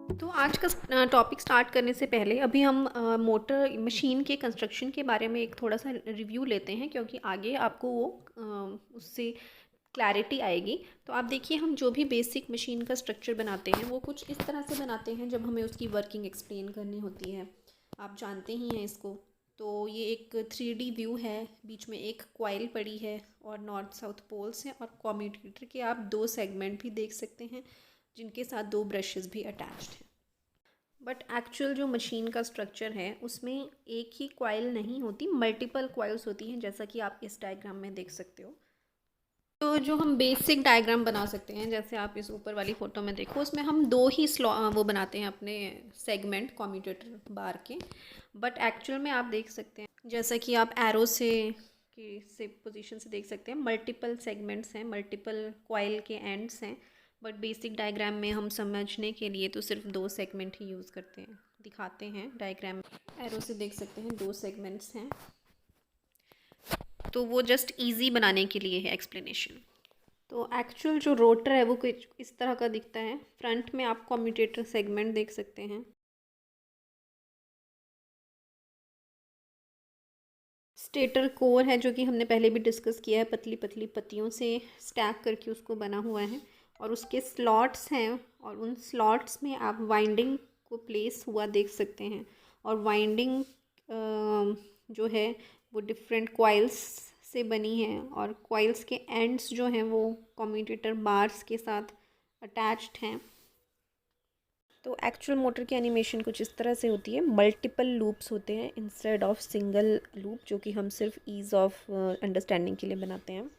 तो आज का टॉपिक स्टार्ट करने से पहले अभी हम मोटर मशीन के कंस्ट्रक्शन के बारे में एक थोड़ा सा रिव्यू लेते हैं, क्योंकि आगे आपको वो उससे क्लैरिटी आएगी। तो आप देखिए, हम जो भी बेसिक मशीन का स्ट्रक्चर बनाते हैं वो कुछ इस तरह से बनाते हैं जब हमें उसकी वर्किंग एक्सप्लेन करनी होती है। आप जानते ही हैं इसको। तो ये एक 3D व्यू है, बीच में एक कॉइल पड़ी है और नॉर्थ साउथ पोल्स हैं, और कम्यूटेटर के आप दो सेगमेंट भी देख सकते हैं जिनके साथ दो ब्रशेस भी अटैच्ड हैं। बट एक्चुअल जो मशीन का स्ट्रक्चर है उसमें एक ही कॉइल नहीं होती, मल्टीपल कॉइल्स होती हैं, जैसा कि आप इस डायग्राम में देख सकते हो। तो जो हम बेसिक डायग्राम बना सकते हैं, जैसे आप इस ऊपर वाली फ़ोटो में देखो, उसमें हम दो ही वो बनाते हैं अपने सेगमेंट कम्यूटेटर बार के। बट एक्चुअल में आप देख सकते हैं, जैसा कि आप एरो से पोजीशन से देख सकते हैं, मल्टीपल सेगमेंट्स हैं, मल्टीपल कॉइल के एंड्स हैं। बट बेसिक डायग्राम में हम समझने के लिए तो सिर्फ दो सेगमेंट ही यूज़ करते हैं। दिखाते हैं डायग्राम में, एरो से देख सकते हैं दो सेगमेंट्स हैं। तो वो जस्ट इजी बनाने के लिए है एक्सप्लेनेशन। तो एक्चुअल जो रोटर है वो कुछ इस तरह का दिखता है। फ्रंट में आप कम्यूटेटर सेगमेंट देख सकते हैं। स्टेटर कोर है, जो कि हमने पहले भी डिस्कस किया है, पतली पतली पत्तियों से स्टैक करके उसको बना हुआ है, और उसके स्लॉट्स हैं, और उन स्लॉट्स में आप वाइंडिंग को प्लेस हुआ देख सकते हैं। और वाइंडिंग जो है वो डिफरेंट कॉइल्स से बनी है, और कॉइल्स के एंड्स जो हैं वो कम्यूटेटर बार्स के साथ अटैच्ड हैं। तो एक्चुअल मोटर की एनिमेशन कुछ इस तरह से होती है। मल्टीपल लूप्स होते हैं इंस्टेड ऑफ सिंगल लूप, जो कि हम सिर्फ ईज़ ऑफ अंडरस्टैंडिंग के लिए बनाते हैं।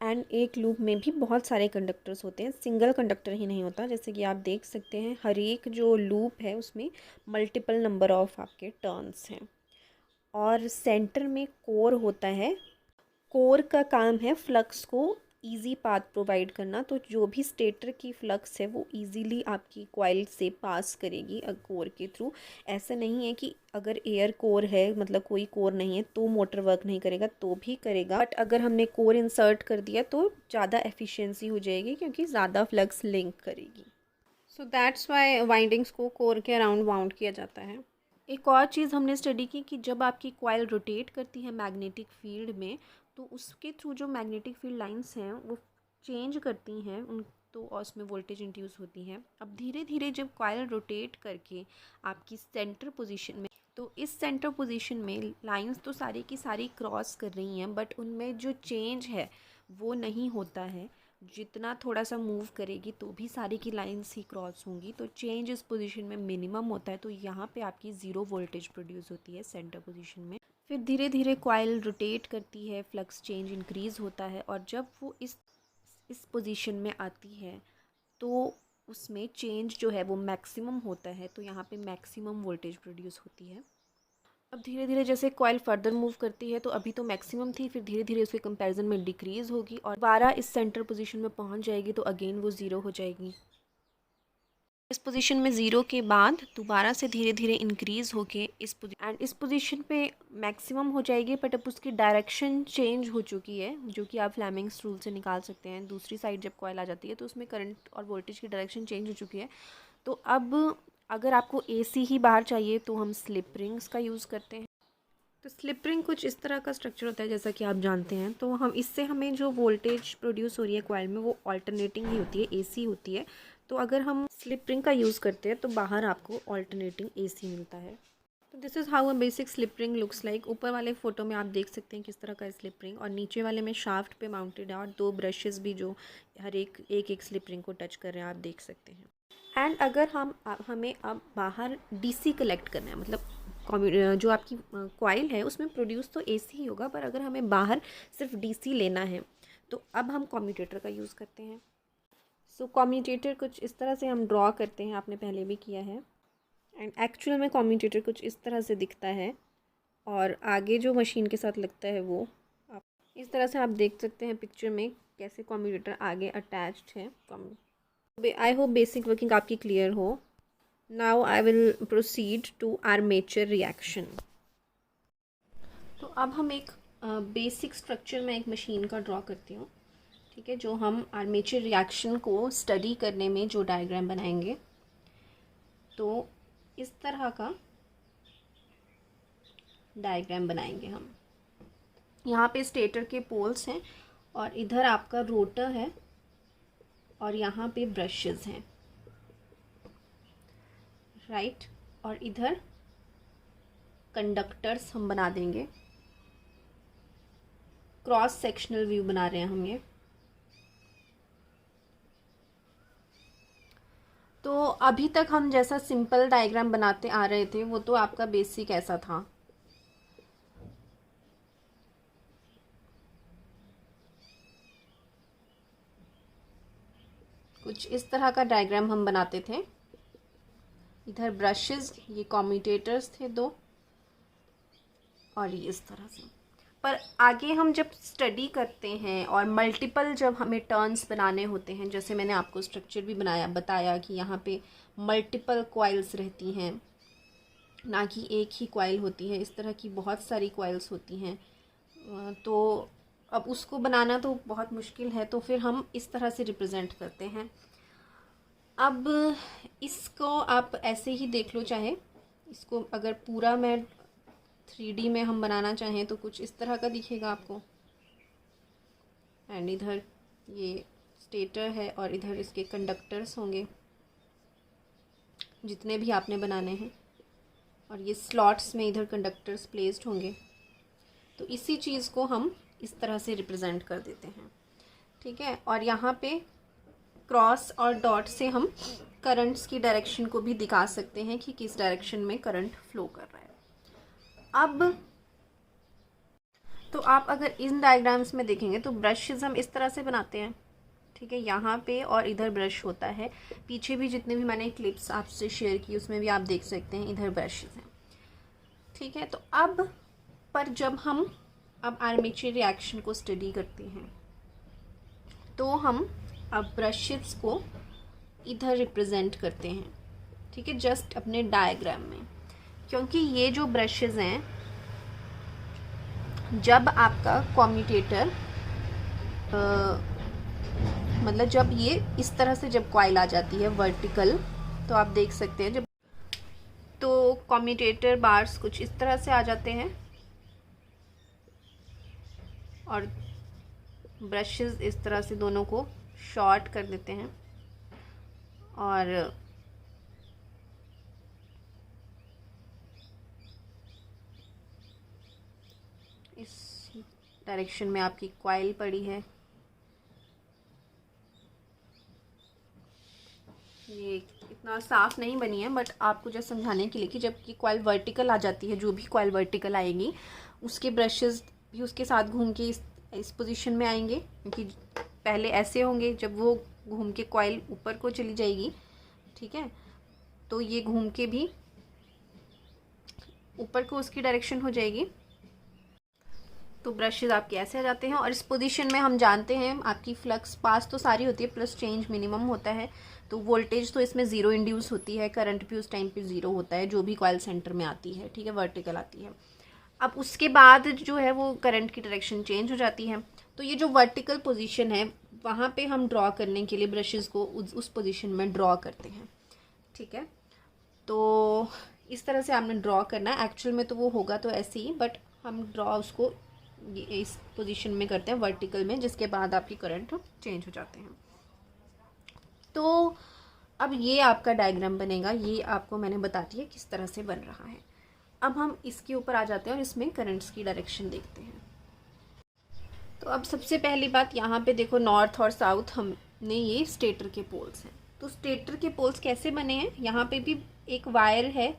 एंड एक लूप में भी बहुत सारे कंडक्टर्स होते हैं, सिंगल कंडक्टर ही नहीं होता। जैसे कि आप देख सकते हैं, हर एक जो लूप है उसमें मल्टीपल नंबर ऑफ आपके टर्न्स हैं। और सेंटर में कोर होता है। कोर का काम है फ्लक्स को इजी पाथ प्रोवाइड करना। तो जो भी स्टेटर की फ्लक्स है वो इजीली आपकी कॉइल से पास करेगी कोर के थ्रू। ऐसा नहीं है कि अगर एयर कोर है, मतलब कोई कोर नहीं है, तो मोटर वर्क नहीं करेगा, तो भी करेगा। बट अगर हमने कोर इंसर्ट कर दिया तो ज़्यादा एफिशिएंसी हो जाएगी, क्योंकि ज़्यादा फ्लक्स लिंक करेगी। सो दैट्स वाई वाइंडिंग्स को कोर के अराउंड बाउंड किया जाता है। एक और चीज़ हमने स्टडी की कि जब आपकी कॉइल रोटेट करती है मैग्नेटिक फील्ड में, तो उसके थ्रू जो मैग्नेटिक फील्ड लाइंस हैं वो चेंज करती हैं उन, तो और उसमें वोल्टेज इंड्यूस होती है। अब धीरे धीरे जब कॉइल रोटेट करके आपकी सेंटर पोजीशन में, तो इस सेंटर पोजीशन में लाइंस तो सारी की सारी क्रॉस कर रही हैं, बट उनमें जो चेंज है वो नहीं होता है। जितना थोड़ा सा मूव करेगी तो भी सारी की लाइंस ही क्रॉस होंगी, तो चेंज इस पोजीशन में मिनिमम होता है। तो यहाँ पे आपकी ज़ीरो वोल्टेज प्रोड्यूस होती है सेंटर पोजीशन में। फिर धीरे धीरे कॉइल रोटेट करती है, फ्लक्स चेंज इंक्रीज़ होता है, और जब वो इस पोजीशन में आती है तो उसमें चेंज जो है वो मैक्सिमम होता है। तो यहाँ पे मैक्सिमम वोल्टेज प्रोड्यूस होती है। अब धीरे धीरे जैसे कॉइल फर्दर मूव करती है, तो अभी तो मैक्सिमम थी, फिर धीरे धीरे उसके कंपैरिजन में डिक्रीज़ होगी, और दोबारा इस सेंटर पोजीशन में पहुंच जाएगी, तो अगेन वो ज़ीरो हो जाएगी। इस पोजीशन में ज़ीरो के बाद दोबारा से धीरे धीरे इंक्रीज़ होके इस पोजीशन पे मैक्सिमम हो जाएगी। बट अब उसकी डायरेक्शन चेंज हो चुकी है, जो कि आप फ्लेमिंग्स रूल से निकाल सकते हैं। दूसरी साइड जब कॉइल आ जाती है तो उसमें करंट और वोल्टेज की डायरेक्शन चेंज हो चुकी है। तो अब अगर आपको AC ही बाहर चाहिए तो हम स्लिप रिंग्स का यूज़ करते हैं। तो स्लिप रिंग कुछ इस तरह का स्ट्रक्चर होता है, जैसा कि आप जानते हैं। तो हम इससे हमें जो वोल्टेज प्रोड्यूस हो रही है कॉइल में वो ऑल्टरनेटिंग ही होती है, AC होती है। तो अगर हम स्लिप रिंग का यूज़ करते हैं तो बाहर आपको ऑल्टरनेटिंग AC मिलता है। तो this is how a basic slip ring looks like. ऊपर वाले फ़ोटो में आप देख सकते हैं किस तरह का स्लिप रिंग, और नीचे वाले में शाफ्ट पे माउंटेड है, और दो ब्रशेस भी जो हर एक स्लिप रिंग को टच कर रहे हैं, आप देख सकते हैं। एंड अगर हमें अब बाहर DC कलेक्ट करना है, मतलब जो आपकी कॉइल है उसमें प्रोड्यूस तो AC ही होगा, पर अगर हमें बाहर सिर्फ DC लेना है तो अब हम कम्यूटेटर का यूज़ करते हैं। सो कम्यूटेटर कुछ इस तरह से हम ड्रॉ करते हैं, आपने पहले भी किया है। एंड एक्चुअल में कम्यूटेटर कुछ इस तरह से दिखता है, और आगे जो मशीन के साथ लगता है वो आप इस तरह से आप देख सकते हैं पिक्चर में कैसे कम्यूटेटर आगे अटैच्ड है। आई होप बेसिक वर्किंग आपकी क्लियर हो। Now I will proceed to armature reaction. तो अब हम एक बेसिक स्ट्रक्चर में एक मशीन का ड्रॉ करती हूँ, ठीक है, जो हम आर्मेचर रिएक्शन को स्टडी करने में जो डायग्राम बनाएंगे। तो इस तरह का डायग्राम बनाएंगे हम। यहाँ पे स्टेटर के पोल्स हैं और इधर आपका रोटर है और यहाँ पे ब्रशेस हैं, राइट। और इधर कंडक्टर्स हम बना देंगे। क्रॉस सेक्शनल व्यू बना रहे हैं हम ये। तो अभी तक हम जैसा सिंपल डायग्राम बनाते आ रहे थे वो तो आपका बेसिक ऐसा था। कुछ इस तरह का डायग्राम हम बनाते थे। इधर ब्रशेस, ये कम्यूटेटर्स थे दो, और ये इस तरह से। पर आगे हम जब स्टडी करते हैं और मल्टीपल जब हमें टर्न्स बनाने होते हैं, जैसे मैंने आपको स्ट्रक्चर भी बताया कि यहाँ पे मल्टीपल कॉइल्स रहती हैं, ना कि एक ही कॉइल होती है, इस तरह की बहुत सारी कॉइल्स होती हैं। तो अब उसको बनाना तो बहुत मुश्किल है, तो फिर हम इस तरह से रिप्रेजेंट करते हैं। अब इसको आप ऐसे ही देख लो, चाहे इसको अगर पूरा मैं 3D में हम बनाना चाहें तो कुछ इस तरह का दिखेगा आपको। एंड इधर ये स्टेटर है और इधर इसके कंडक्टर्स होंगे जितने भी आपने बनाने हैं, और ये स्लॉट्स में इधर कंडक्टर्स प्लेस्ड होंगे। तो इसी चीज़ को हम इस तरह से रिप्रेजेंट कर देते हैं, ठीक है। और यहाँ पे क्रॉस और डॉट से हम करंट्स की डायरेक्शन को भी दिखा सकते हैं कि किस डायरेक्शन में करंट फ्लो कर रहा है। अब तो आप अगर इन डायग्राम्स में देखेंगे तो ब्रशेस हम इस तरह से बनाते हैं, ठीक है। यहाँ पे और इधर ब्रश होता है। पीछे भी जितने भी मैंने क्लिप्स आपसे शेयर की उसमें भी आप देख सकते हैं इधर ब्रशेस हैं, ठीक है। तो अब पर जब हम अब आर्मेचर रिएक्शन को स्टडी करते हैं तो हम अब ब्रशेस को इधर रिप्रेजेंट करते हैं, ठीक है, जस्ट अपने डायग्राम में। क्योंकि ये जो ब्रशेस हैं, जब आपका कम्यूटेटर मतलब जब ये इस तरह से जब कॉइल आ जाती है वर्टिकल, तो आप देख सकते हैं जब तो कम्यूटेटर बार्स कुछ इस तरह से आ जाते हैं और ब्रशेस इस तरह से दोनों को शॉर्ट कर देते हैं और इस डायरेक्शन में आपकी कॉइल पड़ी है। ये इतना साफ नहीं बनी है, बट आपको जस्ट समझाने के लिए कि जब ये कॉइल वर्टिकल आ जाती है, जो भी कॉइल वर्टिकल आएगी उसके ब्रशेस भी उसके साथ घूम के इस पोजीशन में आएंगे, क्योंकि पहले ऐसे होंगे, जब वो घूम के कॉइल ऊपर को चली जाएगी, ठीक है, तो ये घूम के भी ऊपर को उसकी डायरेक्शन हो जाएगी। तो ब्रशेस आपके ऐसे आ जाते हैं और इस पोजीशन में हम जानते हैं आपकी फ्लक्स पास तो सारी होती है, प्लस चेंज मिनिमम होता है। तो वोल्टेज तो इसमें ज़ीरो इंड्यूस होती है, करंट भी उस टाइम पे ज़ीरो होता है जो भी कॉइल सेंटर में आती है, ठीक है, वर्टिकल आती है। अब उसके बाद जो है वो करंट की डायरेक्शन चेंज हो जाती है। तो ये जो वर्टिकल पोजीशन है वहाँ पे हम ड्रॉ करने के लिए ब्रशेस को उस पोजीशन में ड्रॉ करते हैं, ठीक है। तो इस तरह से आपने ड्रॉ करना है। एक्चुअल में तो वो होगा तो ऐसे ही, बट हम ड्रॉ उसको इस पोजीशन में करते हैं वर्टिकल में, जिसके बाद आपकी करंट चेंज हो जाते हैं। तो अब ये आपका डायग्राम बनेगा, ये आपको मैंने बता दिया किस तरह से बन रहा है। अब हम इसके ऊपर आ जाते हैं और इसमें करंट्स की डायरेक्शन देखते हैं। तो अब सबसे पहली बात, यहाँ पे देखो नॉर्थ और साउथ हमने ये स्टेटर के पोल्स हैं। तो स्टेटर के पोल्स कैसे बने हैं, यहाँ पे भी एक वायर है,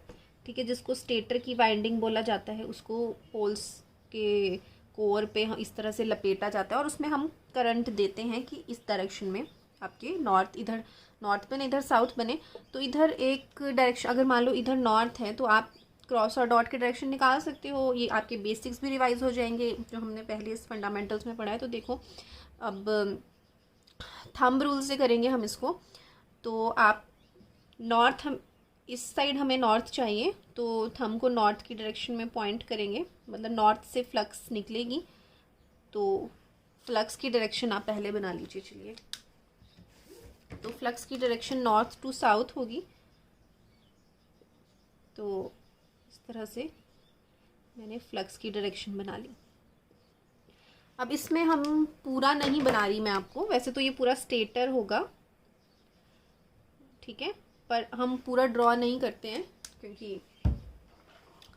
ठीक है, जिसको स्टेटर की वाइंडिंग बोला जाता है, उसको पोल्स के कोर पे इस तरह से लपेटा जाता है और उसमें हम करंट देते हैं कि इस डायरेक्शन में आपके नॉर्थ, इधर नॉर्थ बने, इधर साउथ बने। तो इधर एक डायरेक्शन, अगर मान लो इधर नॉर्थ है तो आप क्रॉस और डॉट के डायरेक्शन निकाल सकते हो। ये आपके बेसिक्स भी रिवाइज हो जाएंगे जो हमने पहले इस फंडामेंटल्स में पढ़ा है। तो देखो अब थंब रूल से करेंगे हम इसको। तो आप नॉर्थ, हम इस साइड हमें नॉर्थ चाहिए, तो थंब को नॉर्थ की डायरेक्शन में पॉइंट करेंगे, मतलब नॉर्थ से फ्लक्स निकलेगी। तो फ्लक्स की डायरेक्शन आप पहले बना लीजिए, चलिए। तो फ्लक्स की डायरेक्शन नॉर्थ टू साउथ होगी, तो इस तरह से मैंने फ्लक्स की डायरेक्शन बना ली। अब इसमें हम पूरा नहीं बना रही मैं आपको, वैसे तो ये पूरा स्टेटर होगा, ठीक है, पर हम पूरा ड्रॉ नहीं करते हैं क्योंकि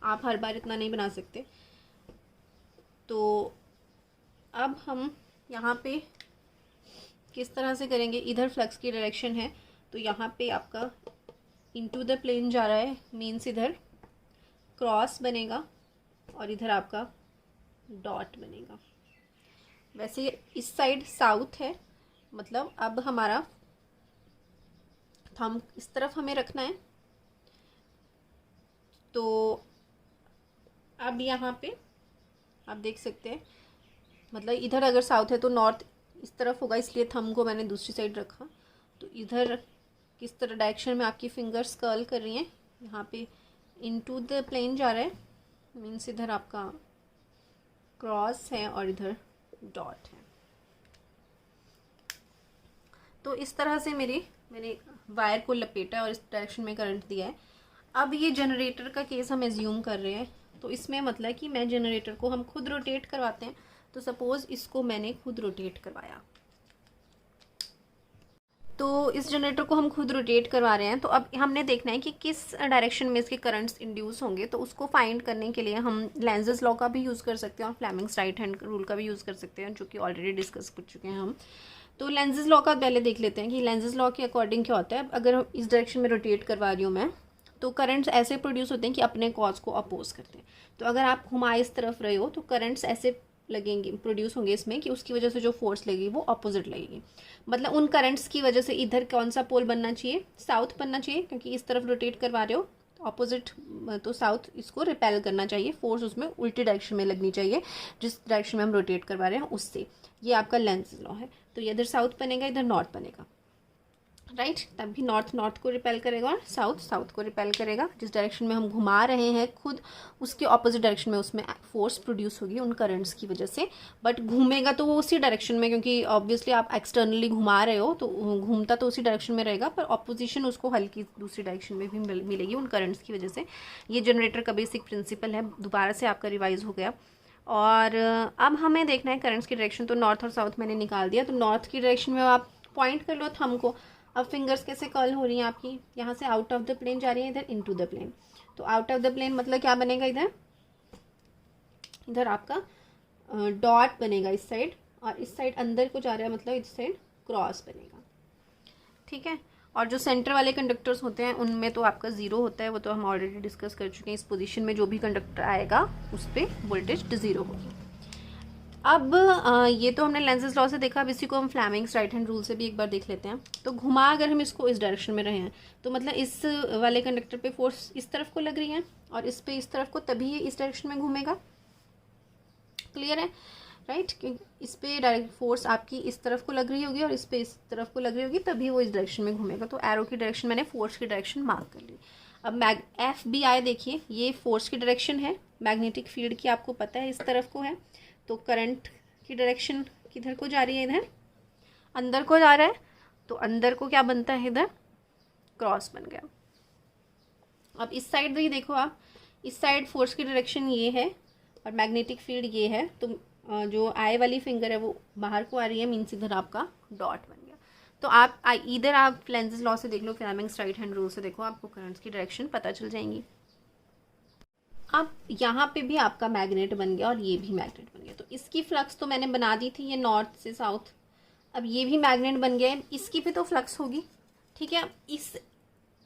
आप हर बार इतना नहीं बना सकते। तो अब हम यहाँ पे किस तरह से करेंगे, इधर फ्लक्स की डायरेक्शन है तो यहाँ पे आपका इनटू द प्लेन जा रहा है, मीन्स इधर क्रॉस बनेगा और इधर आपका डॉट बनेगा। वैसे इस साइड साउथ है, मतलब अब हमारा थंब इस तरफ हमें रखना है। तो अब यहाँ पे आप देख सकते हैं, मतलब इधर अगर साउथ है तो नॉर्थ इस तरफ होगा, इसलिए थंब को मैंने दूसरी साइड रखा। तो इधर किस तरह डायरेक्शन में आपकी फिंगर्स कर्ल कर रही हैं, यहाँ पे इनटू द प्लेन जा रहा है, मीन्स इधर आपका क्रॉस है और इधर डॉट है। तो इस तरह से मैंने वायर को लपेटा और इस डायरेक्शन में करंट दिया है। अब ये जनरेटर का केस हम एज्यूम कर रहे हैं, तो इसमें मतलब कि मैं जनरेटर को हम खुद रोटेट करवाते हैं। तो सपोज़ इसको मैंने खुद रोटेट करवाया, तो इस जनरेटर को हम खुद रोटेट करवा रहे हैं। तो अब हमने देखना है कि किस डायरेक्शन में इसके करंट्स इंड्यूस होंगे। तो उसको फाइंड करने के लिए हम लेंजेस लॉ का भी यूज़ कर सकते हैं और फ्लेमिंग्स राइट हैंड रूल का भी यूज़ कर सकते हैं, जो कि ऑलरेडी डिस्कस कर चुके हैं हम। तो लेंजेस लॉ का पहले देख लेते हैं कि लेंजेस लॉ के अकॉर्डिंग क्या होता है। अगर इस डायरेक्शन में रोटेट करवा रही हूँ मैं, तो करंट्स ऐसे प्रोड्यूस होते हैं कि अपने कॉज को अपोज करते हैं। तो अगर आप घुमाए इस तरफ रहे हो तो करंट्स ऐसे लगेंगे, प्रोड्यूस होंगे इसमें, कि उसकी वजह से जो फोर्स लगेगी वो अपोजिट लगेगी। मतलब उन करंट्स की वजह से इधर कौन सा पोल बनना चाहिए, साउथ बनना चाहिए, क्योंकि इस तरफ रोटेट करवा रहे हो ऑपोजिट, तो साउथ इसको रिपेल करना चाहिए, फोर्स उसमें उल्टी डायरेक्शन में लगनी चाहिए जिस डायरेक्शन में हम रोटेट करवा रहे हैं उससे। ये आपका लेंजेस लॉ है। तो ये इधर साउथ बनेगा, इधर नॉर्थ बनेगा, राइट। तब भी नॉर्थ को रिपेल करेगा और साउथ को रिपेल करेगा। जिस डायरेक्शन में हम घुमा रहे हैं खुद, उसके ऑपोजिट डायरेक्शन में उसमें फोर्स प्रोड्यूस होगी उन करंट्स की वजह से। बट घूमेगा तो वो उसी डायरेक्शन में, क्योंकि ऑब्वियसली आप एक्सटर्नली घुमा रहे हो तो घूमता तो उसी डायरेक्शन में रहेगा, पर ऑपोजिशन उसको हल्की दूसरी डायरेक्शन में भी मिलेगी उन करंट्स की वजह से। ये जनरेटर का बेसिक प्रिंसिपल है, दोबारा से आपका रिवाइज हो गया। और अब हमें देखना है करंट्स की डायरेक्शन। तो नॉर्थ और साउथ मैंने निकाल दिया। तो नॉर्थ की डायरेक्शन में आप पॉइंट कर लो थंब को। अब फिंगर्स कैसे कर्ल हो रही हैं आपकी, यहाँ से आउट ऑफ द प्लेन जा रही है, इधर इनटू द प्लेन। तो आउट ऑफ द प्लेन मतलब क्या बनेगा, इधर आपका डॉट बनेगा इस साइड, और इस साइड अंदर को जा रहा है मतलब इस साइड क्रॉस बनेगा, ठीक है। और जो सेंटर वाले कंडक्टर्स होते हैं उनमें तो आपका जीरो होता है, वो तो हम ऑलरेडी डिस्कस कर चुके हैं। इस पोजीशन में जो भी कंडक्टर आएगा उस पर वोल्टेज जीरो होगी। अब ये तो हमने लेंसेज लॉ से देखा। अब इसी को हम फ्लेमिंग्स राइट हैंड रूल से भी एक बार देख लेते हैं। तो घुमा अगर हम इसको इस डायरेक्शन में रहे हैं तो मतलब इस वाले कंडक्टर पे फोर्स इस तरफ को लग रही है और इस पे इस तरफ को, तभी ये इस डायरेक्शन में घूमेगा। क्लियर है, राइट। क्योंकि इस पे डायरेक्ट फोर्स आपकी इस तरफ को लग रही होगी और इस पे इस तरफ को लग रही होगी, तभी वो इस डायरेक्शन में घूमेगा। तो एरो की डायरेक्शन मैंने फोर्स की डायरेक्शन मार्क कर ली। अब FBI देखिए, ये फोर्स की डायरेक्शन है। मैग्नेटिक फील्ड की आपको पता है इस तरफ को है, तो करंट की डायरेक्शन किधर को जा रही है, इधर अंदर को जा रहा है। तो अंदर को क्या बनता है, इधर क्रॉस बन गया। अब इस साइड भी देखो आप, इस साइड फोर्स की डायरेक्शन ये है और मैग्नेटिक फील्ड ये है। तो जो आई वाली फिंगर है वो बाहर को आ रही है, मीन्स इधर आपका डॉट बन गया। तो आप इधर आप लेंजेस लॉ से देख लो, फ्लेमिंग्स राइट हैंड रूल से देखो, आपको करंट्स की डायरेक्शन पता चल जाएंगी। अब यहाँ पे भी आपका मैग्नेट बन गया और ये भी मैग्नेट बन गया। तो इसकी फ्लक्स तो मैंने बना दी थी, ये नॉर्थ से साउथ। अब ये भी मैग्नेट बन गया है, इसकी भी तो फ्लक्स होगी, ठीक है।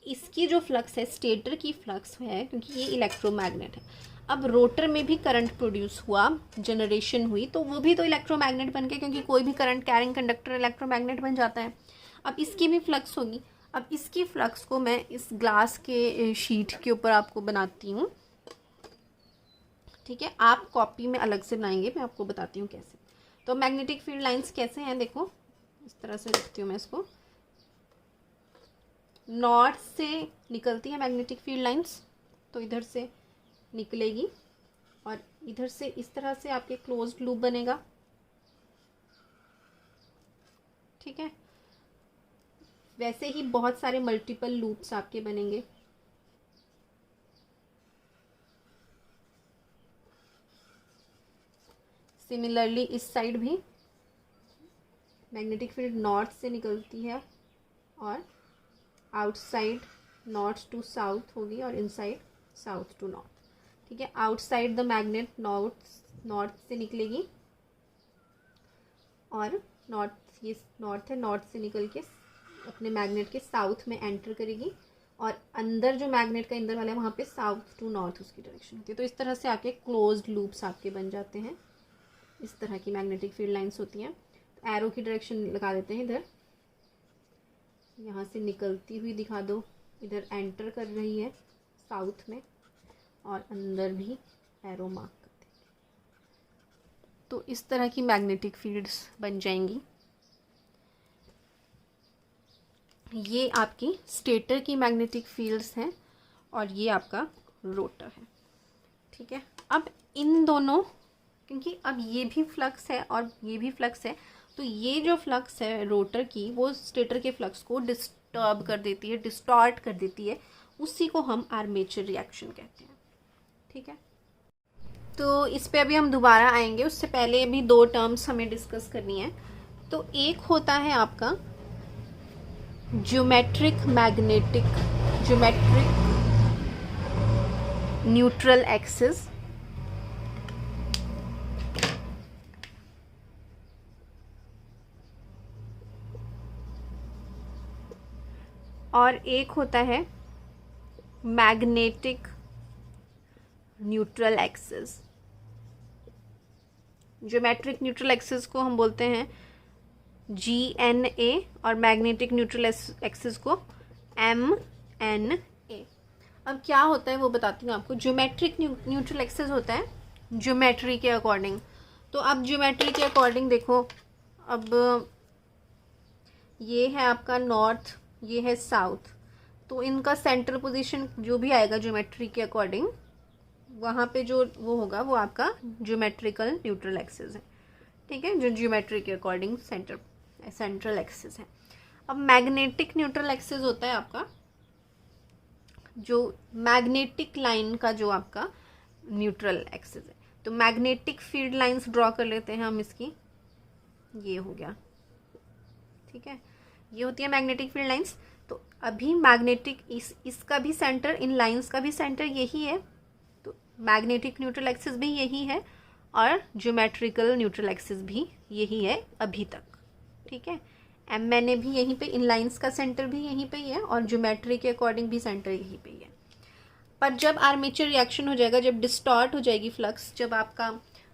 इसकी जो फ्लक्स है, स्टेटर की फ्लक्स है, क्योंकि ये इलेक्ट्रोमैग्नेट है। अब रोटर में भी करंट प्रोड्यूस हुआ, जनरेशन हुई, तो वो भी तो इलेक्ट्रोमैग्नेट बन गया, क्योंकि कोई भी करंट कैरिंग कंडक्टर इलेक्ट्रोमैग्नेट बन जाता है। अब इसकी भी फ्लक्स होगी। अब इसकी फ्लक्स को मैं इस ग्लास के शीट के ऊपर आपको बनाती हूँ, ठीक है। आप कॉपी में अलग से बनाएंगे, मैं आपको बताती हूँ कैसे। तो मैग्नेटिक फील्ड लाइंस कैसे हैं, देखो इस तरह से लिखती हूँ मैं इसको। नॉर्थ से निकलती है मैग्नेटिक फील्ड लाइंस, तो इधर से निकलेगी और इधर से इस तरह से आपके क्लोज्ड लूप बनेगा, ठीक है। वैसे ही बहुत सारे मल्टीपल लूप्स आपके बनेंगे। सिमिलरली इस साइड भी मैग्नेटिक फील्ड नॉर्थ से निकलती है और आउटसाइड नॉर्थ टू साउथ होगी और इनसाइड साउथ टू नॉर्थ। ठीक है, आउटसाइड द मैग्नेट नॉर्थ से निकलेगी और नॉर्थ, ये नॉर्थ है, नॉर्थ से निकल के अपने मैग्नेट के साउथ में एंटर करेगी और अंदर जो मैग्नेट का अंदर वाला है वहाँ पे साउथ टू नॉर्थ उसकी डायरेक्शन होती है। तो इस तरह से आपके क्लोज्ड लूप्स आपके बन जाते हैं। इस तरह की मैग्नेटिक फील्ड लाइंस होती हैं। तो एरो की डायरेक्शन लगा देते हैं इधर, यहाँ से निकलती हुई दिखा दो, इधर एंटर कर रही है साउथ में और अंदर भी एरो मार्क कर देंगे। तो इस तरह की मैग्नेटिक फील्ड्स बन जाएंगी। ये आपकी स्टेटर की मैग्नेटिक फील्ड्स हैं और ये आपका रोटर है। ठीक है, अब इन दोनों, क्योंकि अब ये भी फ्लक्स है और ये भी फ्लक्स है, तो ये जो फ्लक्स है रोटर की वो स्टेटर के फ्लक्स को डिस्टर्ब कर देती है, डिस्टॉर्ट कर देती है। उसी को हम आर्मेचर रिएक्शन कहते हैं। ठीक है, तो इस पे अभी हम दोबारा आएंगे, उससे पहले अभी दो टर्म्स हमें डिस्कस करनी है। तो एक होता है आपका ज्योमेट्रिक न्यूट्रल एक्सिस, और एक होता है magnetic neutral axis. Geometric neutral axis को हम बोलते हैं GNA और मैग्नेटिक न्यूट्रल एक्सिस को MNA। अब क्या होता है वो बताती हूँ आपको। ज्योमेट्रिक न्यूट्रल एक्सिस होता है ज्योमेट्री के अकॉर्डिंग। तो अब ज्योमेट्री के अकॉर्डिंग देखो, अब ये है आपका नॉर्थ, ये है साउथ, तो इनका सेंट्रल पोजीशन जो भी आएगा ज्योमेट्री के अकॉर्डिंग, वहाँ पे जो वो होगा वो आपका ज्योमेट्रिकल न्यूट्रल एक्सिस है। ठीक है, जो ज्योमेट्री के अकॉर्डिंग सेंट्रल एक्सिस है। अब मैग्नेटिक न्यूट्रल एक्सिस होता है आपका जो मैग्नेटिक लाइन का जो आपका न्यूट्रल एक्सिस है। तो मैग्नेटिक फील्ड लाइंस ड्रॉ कर लेते हैं हम इसकी, ये हो गया। ठीक है, ये होती है मैग्नेटिक फील्ड लाइंस। तो अभी मैग्नेटिक इसका भी सेंटर, इन लाइंस का भी सेंटर यही है, तो मैग्नेटिक न्यूट्रल एक्सिस भी यही है और ज्योमेट्रिकल न्यूट्रल एक्सिस भी यही है अभी तक। ठीक है, MNA भी यहीं पे, इन लाइंस का सेंटर भी यहीं पे ही है और ज्योमेट्री के अकॉर्डिंग भी सेंटर यहीं पे ही है। पर जब आर्मेचर रिएक्शन हो जाएगा, जब डिस्टॉर्ट हो जाएगी फ्लक्स, जब आपका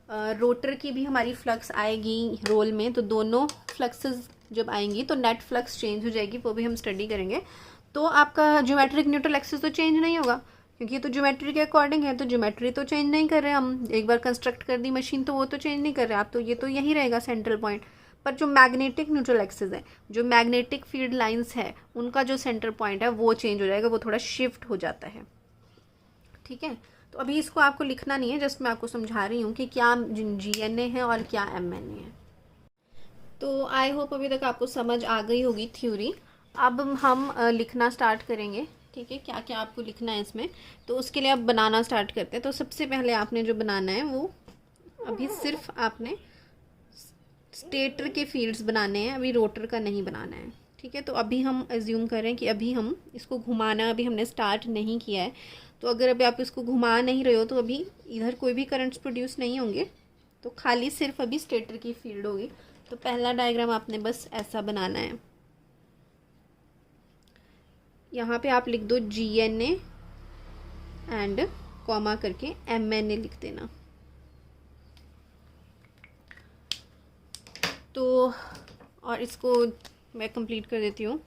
रोटर की भी हमारी फ्लक्स आएगी रोल में, तो दोनों फ्लक्सेस जब आएंगी तो नेट फ्लक्स चेंज हो जाएगी, वो भी हम स्टडी करेंगे। तो आपका ज्योमेट्रिक न्यूट्रल एक्सिस तो चेंज नहीं होगा, क्योंकि ये तो ज्योमेट्री के अकॉर्डिंग है, तो ज्योमेट्री तो चेंज नहीं कर रहे हम। एक बार कंस्ट्रक्ट कर दी मशीन तो वो तो चेंज नहीं कर रहे आप, तो ये तो यही रहेगा सेंट्रल पॉइंट। पर जो मैग्नेटिक न्यूट्रल एक्सिस है, जो मैग्नेटिक फील्ड लाइंस है, उनका जो सेंटर पॉइंट है वो चेंज हो जाएगा, वो थोड़ा शिफ्ट हो जाता है। ठीक है, तो अभी इसको आपको लिखना नहीं है, जस्ट मैं आपको समझा रही हूँ कि क्या GNA है और क्या MNA है। तो आई होप अभी तक आपको समझ आ गई होगी थ्योरी। अब हम लिखना स्टार्ट करेंगे। ठीक है, क्या क्या आपको लिखना है इसमें, तो उसके लिए आप बनाना स्टार्ट करते हैं। तो सबसे पहले आपने जो बनाना है वो अभी सिर्फ आपने स्टेटर के फील्ड्स बनाने हैं, अभी रोटर का नहीं बनाना है। ठीक है, तो अभी हम एज्यूम करें कि अभी हम इसको घुमाना अभी हमने स्टार्ट नहीं किया है, तो अगर अभी आप इसको घुमा नहीं रहे हो तो अभी इधर कोई भी करंट्स प्रोड्यूस नहीं होंगे, तो खाली सिर्फ अभी स्टेटर की फील्ड होगी। तो पहला डायग्राम आपने बस ऐसा बनाना है। यहाँ पे आप लिख दो GNA एंड कॉमा करके MNA लिख देना। तो और इसको मैं कंप्लीट कर देती हूँ।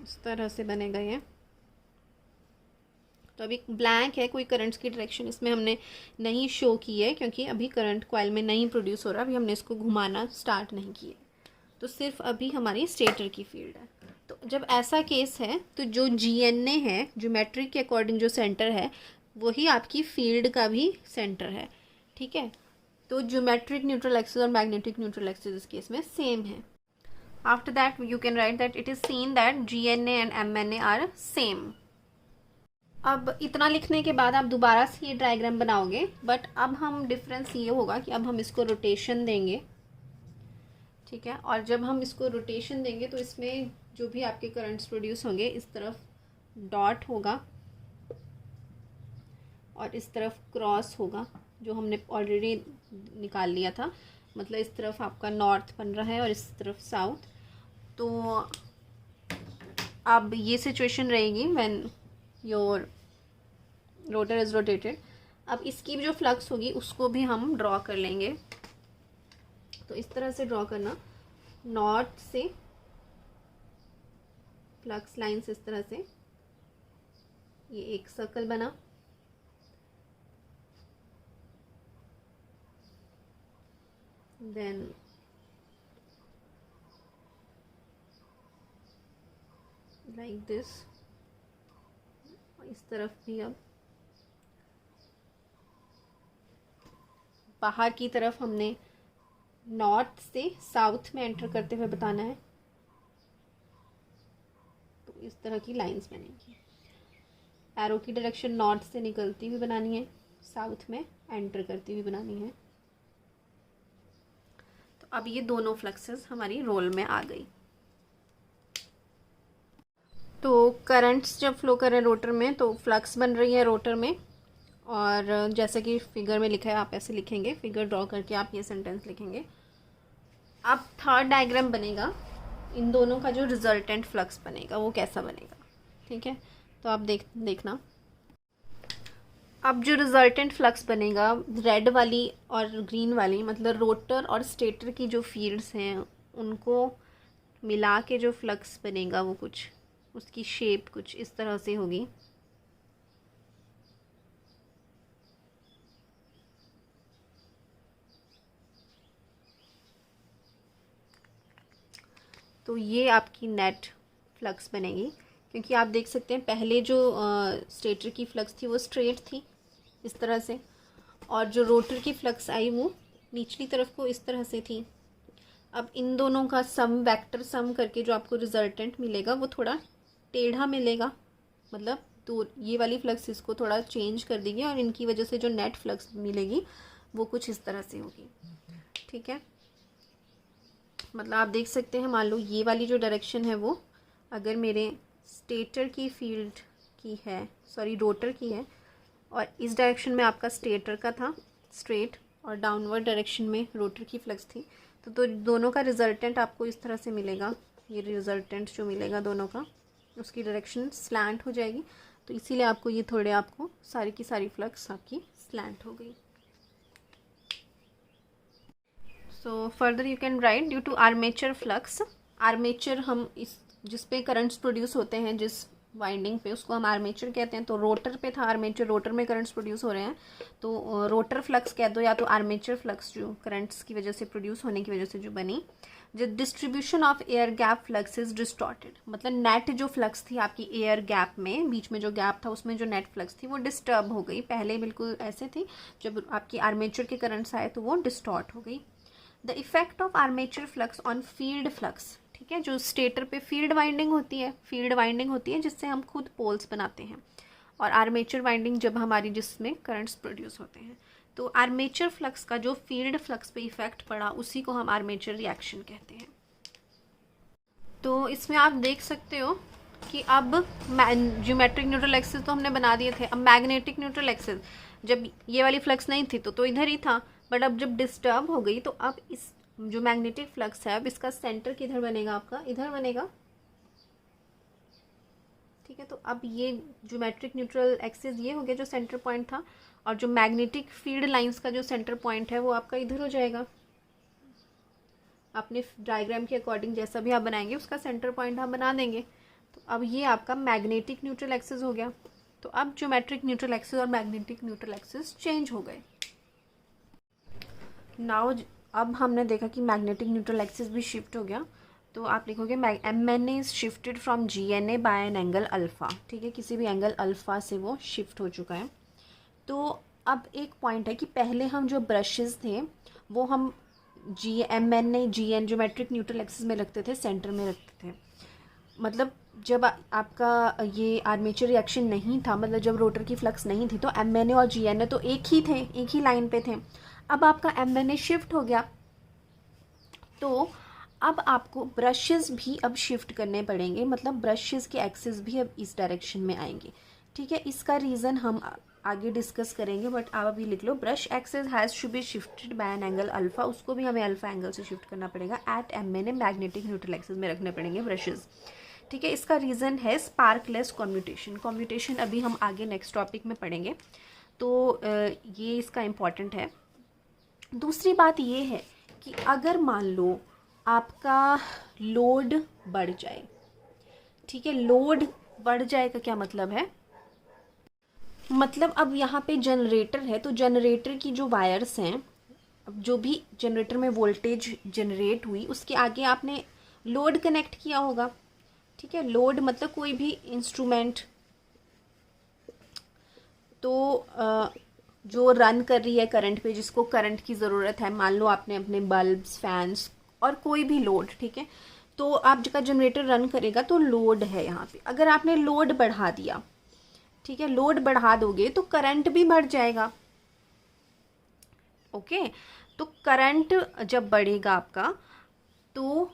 इस तरह से बनेगा ये। तो अभी ब्लैंक है, कोई करंट्स की डायरेक्शन इसमें हमने नहीं शो की है, क्योंकि अभी करंट कॉइल में नहीं प्रोड्यूस हो रहा, अभी हमने इसको घुमाना स्टार्ट नहीं किया, तो सिर्फ अभी हमारी स्टेटर की फील्ड है। तो जब ऐसा केस है तो जो GNA है, ज्योमेट्री के अकॉर्डिंग जो सेंटर है, वही आपकी फील्ड का भी सेंटर है। ठीक है, तो ज्योमेट्रिक न्यूट्रल एक्सिस और मैग्नेटिक न्यूट्रल एक्सिस इस केस में सेम है। After that you can write that it is seen that GNA and MNA are same. अब इतना लिखने के बाद आप दोबारा से ये डायग्राम बनाओगे, बट अब हम डिफरेंस ये होगा कि अब हम इसको रोटेशन देंगे, ठीक है। और जब हम इसको रोटेशन देंगे तो इसमें जो भी आपके करंट्स प्रोड्यूस होंगे, इस तरफ डॉट होगा और इस तरफ क्रॉस होगा, जो हमने ऑलरेडी निकाल लिया था। मतलब इस तरफ आपका नॉर्थ बन रहा है और इस तरफ साउथ। तो अब ये सिचुएशन रहेगी when your rotor is rotated. अब इसकी जो फ्लक्स होगी उसको भी हम ड्रॉ कर लेंगे। तो इस तरह से ड्रॉ करना, नॉर्थ से फ्लक्स लाइंस इस तरह से, ये एक सर्कल बना, देन लाइक दिस, इस तरफ भी अब बाहर की तरफ हमने नॉर्थ से साउथ में एंटर करते हुए बताना है। तो इस तरह की लाइंस बनेंगी। एरो की डायरेक्शन नॉर्थ से निकलती हुई बनानी है, साउथ में एंटर करती हुई बनानी है। तो अब ये दोनों फ्लक्सेस हमारी रोल में आ गई। तो करंट्स जब फ्लो कर रहे हैं रोटर में तो फ्लक्स बन रही है रोटर में, और जैसे कि फिगर में लिखा है आप ऐसे लिखेंगे, फिगर ड्रॉ करके आप ये सेंटेंस लिखेंगे। अब थर्ड डायग्राम बनेगा, इन दोनों का जो रिजल्टेंट फ्लक्स बनेगा वो कैसा बनेगा, ठीक है। तो आप देखना, अब जो रिजल्टेंट फ्लक्स बनेगा, रेड वाली और ग्रीन वाली, मतलब रोटर और स्टेटर की जो फील्ड्स हैं उनको मिला के जो फ्लक्स बनेगा वो कुछ, उसकी शेप कुछ इस तरह से होगी। तो ये आपकी नेट फ्लक्स बनेगी, क्योंकि आप देख सकते हैं पहले जो स्टेटर की फ्लक्स थी वो स्ट्रेट थी इस तरह से, और जो रोटर की फ्लक्स आई वो निचली तरफ को इस तरह से थी। अब इन दोनों का सम, वेक्टर सम करके जो आपको रिजल्टेंट मिलेगा वो थोड़ा टेढ़ा मिलेगा, मतलब तो ये वाली फ्लक्स इसको थोड़ा चेंज कर देगी और इनकी वजह से जो नेट फ्लक्स मिलेगी वो कुछ इस तरह से होगी, ठीक है। मतलब आप देख सकते हैं, मान लो ये वाली जो डायरेक्शन है वो अगर मेरे स्टेटर की फील्ड की है, सॉरी रोटर की है, और इस डायरेक्शन में आपका स्टेटर का था स्ट्रेट और डाउनवर्ड डायरेक्शन में रोटर की फ्लक्स थी, तो दोनों का रिजल्टेंट आपको इस तरह से मिलेगा। ये रिजल्टेंट जो मिलेगा दोनों का, उसकी डायरेक्शन स्लैंट हो जाएगी। तो इसीलिए आपको ये थोड़े, आपको सारी की सारी फ्लक्स आपकी स्लैंट हो गई। So further you can write, due to armature flux, armature हम इस जिस पे करंट्स प्रोड्यूस होते हैं, जिस वाइंडिंग पे, उसको हम आर्मेचर कहते हैं। तो रोटर पे था आर्मेचर, रोटर में करंट्स प्रोड्यूस हो रहे हैं तो रोटर फ्लक्स कह दो, या तो आर्मेचर फ्लक्स जो करंट्स की वजह से प्रोड्यूस होने की वजह से जो बनी। जो distribution of air gap flux is distorted, मतलब नेट जो फ्लक्स थी आपकी एयर गैप में, बीच में जो गैप था उसमें जो नेट फ्लक्स थी वो डिस्टर्ब हो गई। पहले बिल्कुल ऐसे थी, जब आपकी आर्मेचर के करंट्स आए तो वो डिस्टॉर्ट हो गई। The effect of armature flux on field flux, ठीक है, जो स्टेटर पे फील्ड वाइंडिंग होती है जिससे हम खुद पोल्स बनाते हैं, और आर्मेचर वाइंडिंग जब हमारी जिसमें करंट्स प्रोड्यूस होते हैं। तो आर्मेचर फ्लक्स का जो फील्ड फ्लक्स पे इफेक्ट पड़ा उसी को हम आर्मेचर रिएक्शन कहते हैं। तो इसमें आप देख सकते हो कि अब ज्योमेट्रिक न्यूट्रल एक्सिस तो हमने बना दिए थे। अब मैग्नेटिक न्यूट्रल एक्सिस, जब ये वाली फ्लक्स नहीं थी तो इधर ही था, बट अब जब डिस्टर्ब हो गई तो अब इस जो मैग्नेटिक फ्लक्स है, अब इसका सेंटर किधर बनेगा, आपका इधर बनेगा, ठीक है। तो अब ये ज्योमेट्रिक न्यूट्रल एक्सिस ये हो गया जो सेंटर पॉइंट था, और जो मैग्नेटिक फील्ड लाइंस का जो सेंटर पॉइंट है वो आपका इधर हो जाएगा। अपने डायग्राम के अकॉर्डिंग जैसा भी आप बनाएंगे उसका सेंटर पॉइंट आप बना देंगे। तो अब ये आपका मैग्नेटिक न्यूट्रल एक्सिस हो गया। तो अब ज्योमेट्रिक न्यूट्रल एक्सिस और मैग्नेटिक न्यूट्रल एक्सिस चेंज हो गए। नाउ अब हमने देखा कि मैग्नेटिक न्यूट्रल एक्सिस भी शिफ्ट हो गया, तो आप लिखोगे MNA is shifted from GNA by an angle alpha, ठीक है, किसी भी एंगल अल्फ़ा से वो शिफ्ट हो चुका है। तो अब एक पॉइंट है कि पहले हम जो ब्रशेस थे वो हम GN GN geometric neutral axis में रखते थे, सेंटर में रखते थे। मतलब जब आपका ये आर्मेचर रिएक्शन नहीं था, मतलब जब रोटर की फ्लक्स नहीं थी, तो MNA और GNA तो एक ही थे, एक ही लाइन पे थे। अब आपका MNA शिफ्ट हो गया, तो अब आपको ब्रशेस भी अब शिफ्ट करने पड़ेंगे, मतलब ब्रशेस के एक्सिस भी अब इस डायरेक्शन में आएंगे। ठीक है, इसका रीज़न हम आगे डिस्कस करेंगे, बट आप अभी लिख लो, brush axis has to be shifted by an angle alpha, उसको भी हमें अल्फा एंगल से शिफ्ट करना पड़ेगा। At MNA magnetic neutral axis में रखने पड़ेंगे ब्रशेस। ठीक है, इसका रीज़न है स्पार्कलेस कम्यूटेशन। कम्यूटेशन अभी हम आगे नेक्स्ट टॉपिक में पढ़ेंगे, तो ये इसका इम्पॉर्टेंट है। दूसरी बात ये है कि अगर मान लो आपका लोड बढ़ जाए, ठीक है, लोड बढ़ जाए का क्या मतलब है, मतलब अब यहाँ पे जनरेटर है, तो जनरेटर की जो वायर्स हैं, अब जो भी जनरेटर में वोल्टेज जनरेट हुई उसके आगे आपने लोड कनेक्ट किया होगा। ठीक है, लोड मतलब कोई भी इंस्ट्रूमेंट, तो जो रन कर रही है करंट पे, जिसको करंट की ज़रूरत है, मान लो आपने अपने बल्ब्स, फैंस और कोई भी लोड, ठीक है, तो आपका जनरेटर रन करेगा तो लोड है यहाँ पे। अगर आपने लोड बढ़ा दिया, ठीक है, लोड बढ़ा दोगे तो करंट भी बढ़ जाएगा। ओके, तो करंट जब बढ़ेगा आपका, तो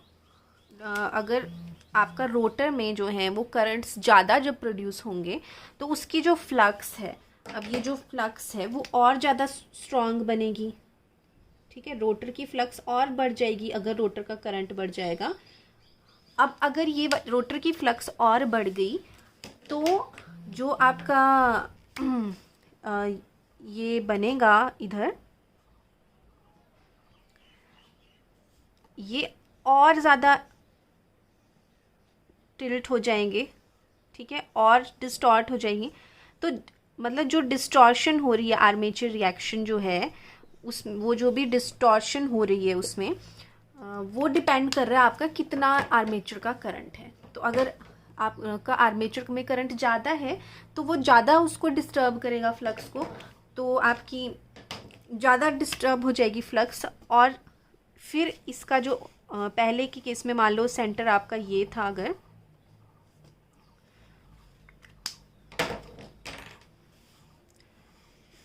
अगर आपका रोटर में जो है वो करंट्स ज़्यादा जब प्रोड्यूस होंगे, तो उसकी जो फ्लक्स है, अब ये जो फ्लक्स है वो और ज़्यादा स्ट्रॉन्ग बनेगी। ठीक है, रोटर की फ्लक्स और बढ़ जाएगी अगर रोटर का करंट बढ़ जाएगा। अब अगर ये रोटर की फ्लक्स और बढ़ गई, तो जो आपका ये बनेगा इधर, ये और ज़्यादा टिल्ट हो जाएंगे। ठीक है, और डिस्टॉर्ट हो जाएंगी। तो मतलब जो डिस्टॉर्शन हो रही है, आर्मेचर रिएक्शन जो है, उस वो जो भी डिस्टॉर्शन हो रही है उसमें, वो डिपेंड कर रहा है आपका कितना आर्मेचर का करंट है। तो अगर आपका आर्मेचर में करंट ज़्यादा है तो वो ज़्यादा उसको डिस्टर्ब करेगा फ्लक्स को, तो आपकी ज़्यादा डिस्टर्ब हो जाएगी फ्लक्स। और फिर इसका जो पहले के केस में मान लो सेंटर आपका ये था, अगर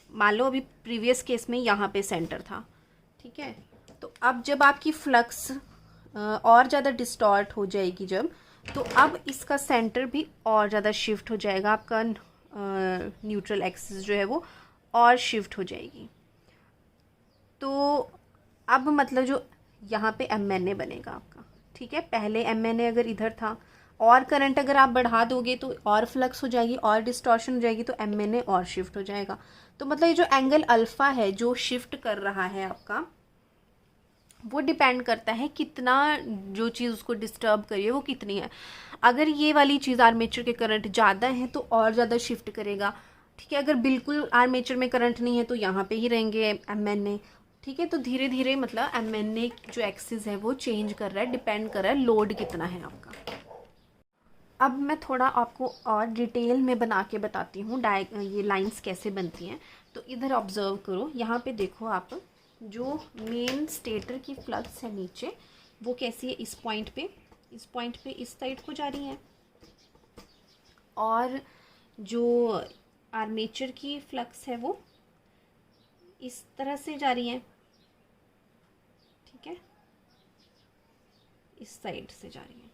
मान लो अभी प्रीवियस केस में यहाँ पे सेंटर था, ठीक है, तो अब जब आपकी फ्लक्स और ज़्यादा डिस्टॉर्ट हो जाएगी जब, तो अब इसका सेंटर भी और ज़्यादा शिफ्ट हो जाएगा, आपका न्यूट्रल एक्सिस जो है वो और शिफ्ट हो जाएगी। तो अब मतलब जो यहाँ पे MNA बनेगा आपका, ठीक है, पहले MNA अगर इधर था, और करंट अगर आप बढ़ा दोगे तो और फ्लक्स हो जाएगी और डिस्टॉर्शन हो जाएगी, तो MNA और शिफ्ट हो जाएगा। तो मतलब ये जो एंगल अल्फ़ा है जो शिफ्ट कर रहा है आपका, वो डिपेंड करता है कितना जो चीज़ उसको डिस्टर्ब करिए वो कितनी है। अगर ये वाली चीज़ आर्मेचर के करंट ज़्यादा है तो और ज़्यादा शिफ्ट करेगा। ठीक है, अगर बिल्कुल आर्मेचर में करंट नहीं है तो यहाँ पे ही रहेंगे MNA। ठीक है, तो धीरे धीरे मतलब MNA जो एक्सिस है वो चेंज कर रहा है, डिपेंड कर रहा है लोड कितना है आपका। अब मैं थोड़ा आपको और डिटेल में बना के बताती हूँ ये लाइंस कैसे बनती हैं। तो इधर ऑब्जर्व करो, यहाँ पे देखो आप, जो मेन स्टेटर की फ्लक्स है नीचे, वो कैसी है, इस पॉइंट पे इस साइड को जा रही है, और जो आर्मेचर की फ्लक्स है वो इस तरह से जा रही है। ठीक है, इस साइड से जा रही है।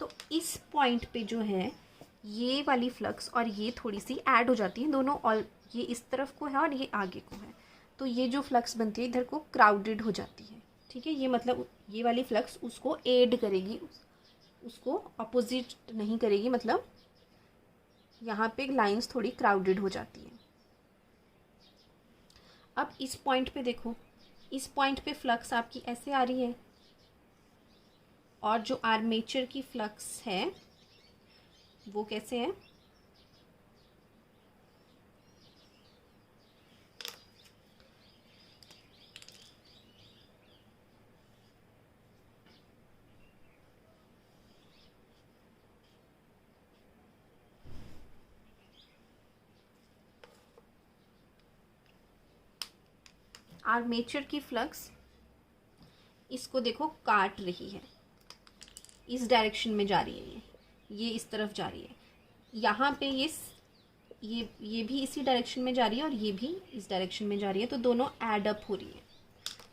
तो इस पॉइंट पे जो है ये वाली फ्लक्स और ये थोड़ी सी ऐड हो जाती है दोनों, और ये इस तरफ को है और ये आगे को है, तो ये जो फ्लक्स बनती है इधर को क्राउडेड हो जाती है। ठीक है, ये मतलब ये वाली फ्लक्स उसको ऐड करेगी, उसको अपोजिट नहीं करेगी, मतलब यहाँ पे लाइंस थोड़ी क्राउडेड हो जाती है। अब इस पॉइंट पे देखो, इस पॉइंट पे फ्लक्स आपकी ऐसे आ रही है, और जो आर्मेचर की फ्लक्स है वो कैसे है, आर्मेचर की फ्लक्स इसको देखो काट रही है, इस डायरेक्शन में जा रही है, ये इस तरफ जा रही है। यहाँ पे ये भी इसी डायरेक्शन में जा रही है और ये भी इस डायरेक्शन में जा रही है, तो दोनों ऐड अप हो रही है।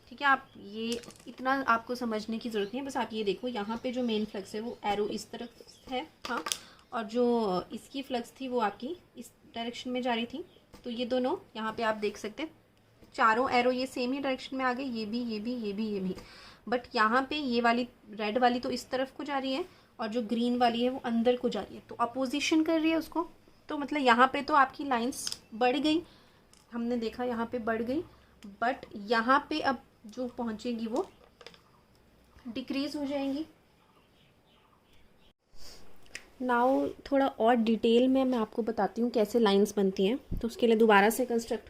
ठीक है, आप ये इतना आपको समझने की ज़रूरत नहीं है, बस आप ये देखो यहाँ पे जो मेन फ्लक्स है वो एरो इस तरफ है, हाँ, और जो इसकी फ्लक्स थी वो आपकी इस डायरेक्शन में जा रही थी। तो ये दोनों यहाँ पे आप देख सकते हैं, चारों एरो ये सेम ही डायरेक्शन में आ गए, ये भी ये भी ये भी ये भी। बट यहाँ पे ये वाली रेड वाली तो इस तरफ को जा रही है और जो ग्रीन वाली है वो अंदर को जा रही है, तो अपोजिशन कर रही है उसको। तो मतलब यहाँ पे तो आपकी लाइंस बढ़ गई, हमने देखा यहाँ पे बढ़ गई, बट यहाँ पे अब जो पहुँचेगी वो डिक्रीज हो जाएंगी। नाउ थोड़ा और डिटेल में मैं आपको बताती हूँ कैसे लाइंस बनती हैं। तो उसके लिए दोबारा से कंस्ट्रक्ट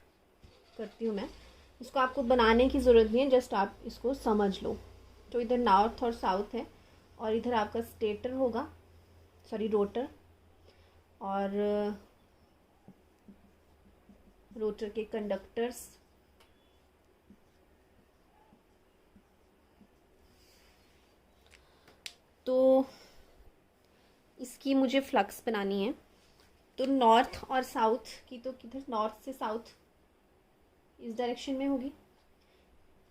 करती हूँ मैं, इसको आपको बनाने की ज़रूरत नहीं है, जस्ट आप इसको समझ लो। तो इधर नॉर्थ और साउथ है और इधर आपका स्टेटर होगा, सॉरी रोटर, और रोटर के कंडक्टर्स, तो इसकी मुझे फ्लक्स बनानी है। तो नॉर्थ और साउथ की, तो किधर नॉर्थ से साउथ इस डायरेक्शन में होगी,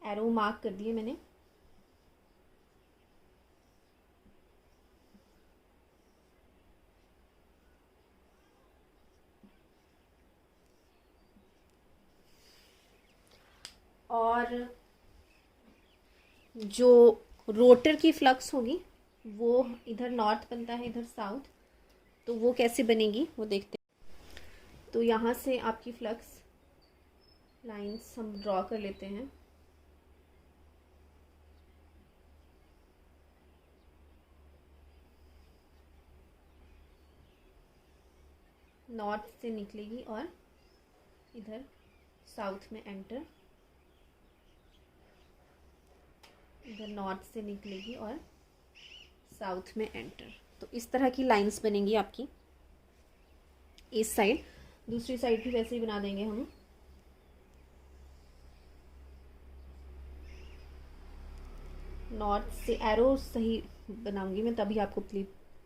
एरो मार्क कर दिए मैंने। और जो रोटर की फ्लक्स होगी वो इधर नॉर्थ बनता है, इधर साउथ, तो वो कैसे बनेगी वो देखते हैं। तो यहाँ से आपकी फ्लक्स लाइंस हम ड्रॉ कर लेते हैं। नॉर्थ से निकलेगी और इधर साउथ में एंटर, इधर नॉर्थ से निकलेगी और साउथ में एंटर। तो इस तरह की लाइंस बनेंगी आपकी इस साइड। दूसरी साइड भी वैसे ही बना देंगे हम। नॉर्थ से एरो सही बनाऊंगी मैं, तभी आपको